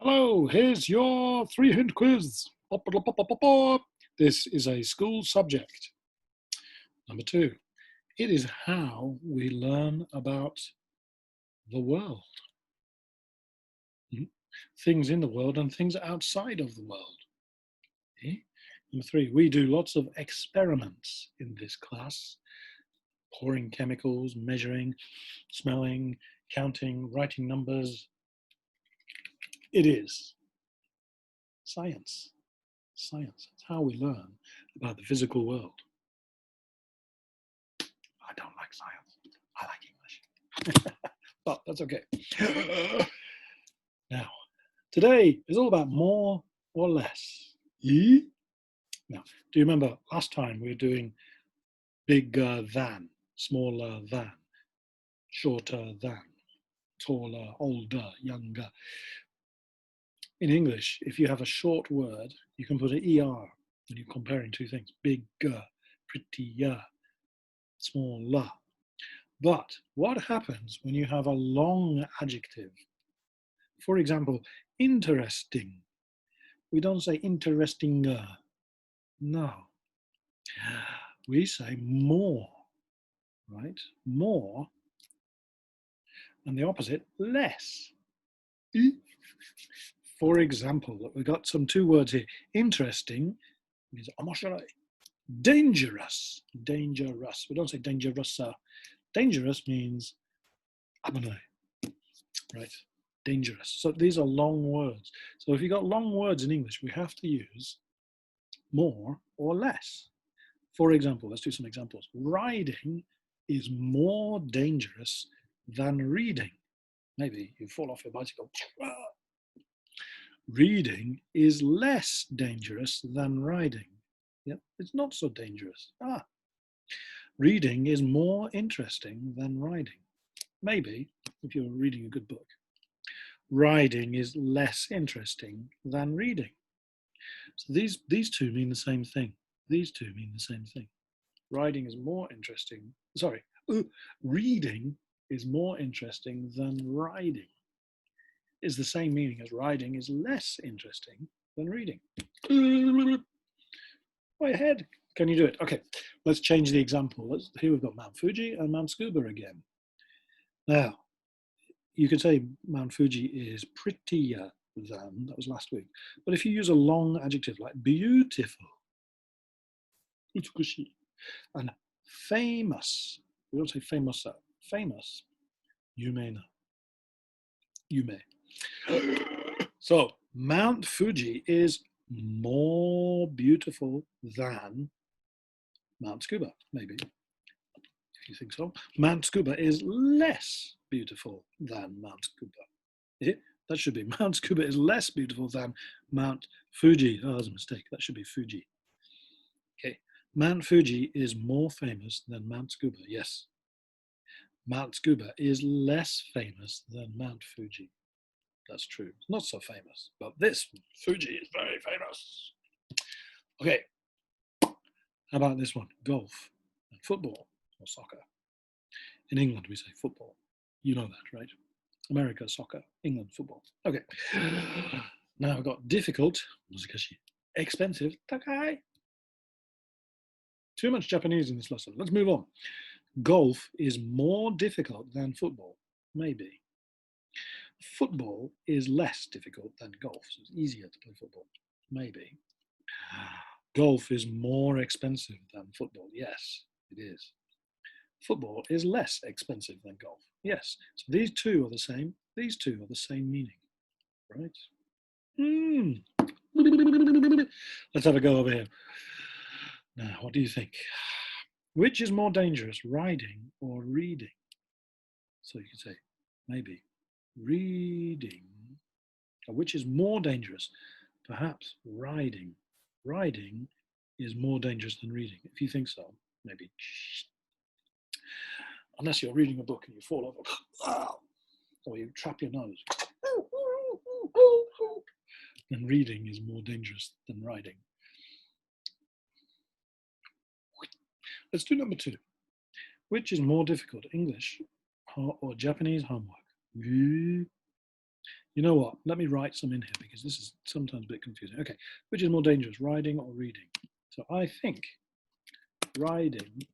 Hello, here's your 3-hint quiz. This is a school subject. Number 2, it is how we learn about the world. Things in the world and things outside of the world. Okay. Number 3, we do lots of experiments in this class. Pouring chemicals, measuring, smelling, counting, writing numbers. It is science. Science. It's how we learn about the physical world. I don't like science. I like English. But that's okay. Now, today is all about more or less. Now, do you remember last time we were doing bigger than, smaller than, shorter than, taller, older, younger? In English, if you have a short word, you can put an ER when you're comparing two things. Bigger, prettier, smaller. But what happens when you have a long adjective? For example, interesting. We don't say interestinger. No. We say more, right? More. And the opposite, less. For example, we've got some two words here. Interesting means omoshiroi. Dangerous. Dangerous. We don't say dangerous. Dangerous means abunai, right? Dangerous. So these are long words. So if you've got long words in English, we have to use more or less. For example, let's do some examples. Riding is more dangerous than reading. Maybe you fall off your bicycle. Reading is less dangerous than riding. Yep, it's not so dangerous. Reading is more interesting than riding. Maybe, if you're reading a good book. Riding is less interesting than reading. So these two mean the same thing. These two mean the same thing. Riding is more interesting. Sorry, reading is more interesting than riding. Is the same meaning as riding is less interesting than reading. Way ahead. Can you do it? Okay, let's change the example. Here we've got Mount Fuji and Mount Tsukuba again. Now, you could say Mount Fuji is prettier than, that was last week. But if you use a long adjective like beautiful, utsukushi, and famous, we don't say famous, famous, yumeina, yume. So Mount Fuji is more beautiful than Mount Tsukuba, maybe, if you think so. Mount Tsukuba is less beautiful than Mount Tsukuba. That should be Mount Tsukuba is less beautiful than Mount Fuji. Oh, that's a mistake. That should be Fuji. Okay. Mount Fuji is more famous than Mount Tsukuba. Yes. Mount Tsukuba is less famous than Mount Fuji. That's true. It's not so famous, but this Fuji is very famous. Okay. How about this one? Golf and football or soccer. In England, we say football. You know that, right? America, soccer. England, football. Okay. Now I've got difficult, expensive, takai. Too much Japanese in this lesson. Let's move on. Golf is more difficult than football. Maybe. Football is less difficult than golf, so it's easier to play football. Maybe. Golf is more expensive than football. Yes, it is. Football is less expensive than golf. Yes. So these two are the same. These two are the same meaning, right? Let's have a go over here. Now, what do you think? Which is more dangerous, riding or reading? So you could say, maybe, reading. Or which is more dangerous? Perhaps riding. Riding is more dangerous than reading. If you think so, maybe. Unless you're reading a book and you fall over, or you trap your nose. Then reading is more dangerous than riding. Let's do number 2. Which is more difficult, English or Japanese homework? You You know what? Let me write some in here because this is sometimes a bit confusing. Okay, which is more dangerous, riding or reading? So I think riding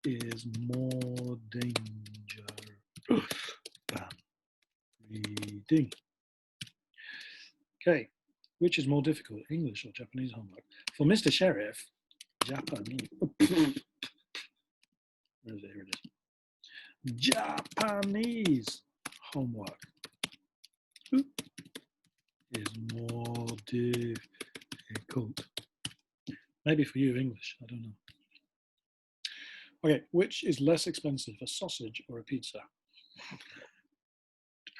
is more dangerous than reading. Okay, which is more difficult, English or Japanese homework? For Mr. Sheriff, Japanese. Where is it? Here it is. Japanese homework is more difficult. Maybe for you, English, I don't know. Okay, which is less expensive, a sausage or a pizza?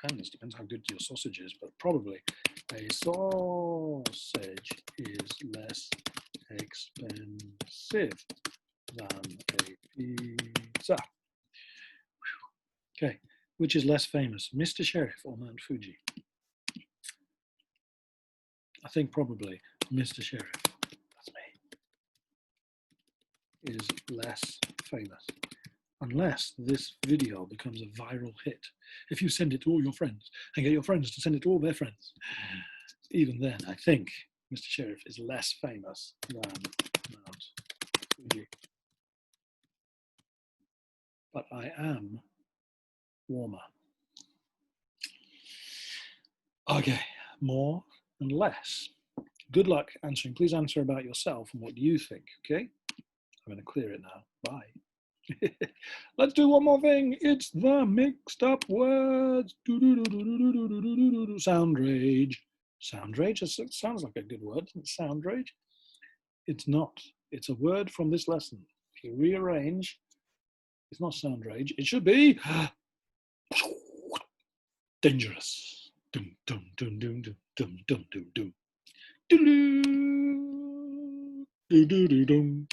Depends how good your sausage is, but probably a sausage is less expensive than a pizza. Okay, which is less famous, Mr. Sheriff or Mount Fuji? I think probably Mr. Sheriff, that's me, is less famous. Unless this video becomes a viral hit. If you send it to all your friends and get your friends to send it to all their friends, even then, I think Mr. Sheriff is less famous than Mount Fuji. But I am warmer. Okay, more and less. Good luck answering. Please answer about yourself and what do you think, okay? I'm going to clear it now. Bye. Let's do one more thing. It's the mixed up words. Sound rage. Sound rage? It sounds like a good word. Sound rage? It's not. It's a word from this lesson. If you rearrange, it's not sound rage. It should be dangerous. Dum dum dum dum dum dum dum dum dum. Do do do do dum.